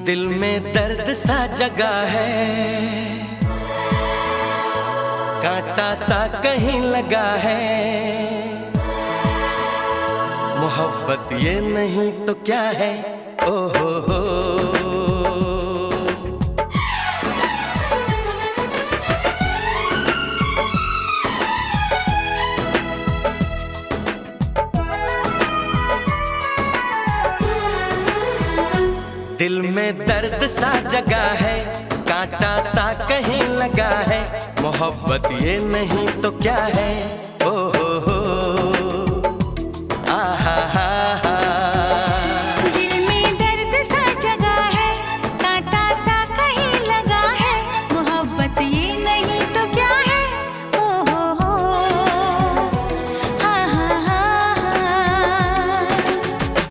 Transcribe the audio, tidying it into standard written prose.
दिल में दर्द सा जगा है, कांटा सा कहीं लगा है। मोहब्बत ये नहीं तो क्या है, ओ हो। दिल में दर्द सा जगा है, कांटा सा कहीं लगा है। मोहब्बत ये नहीं तो क्या है, ओ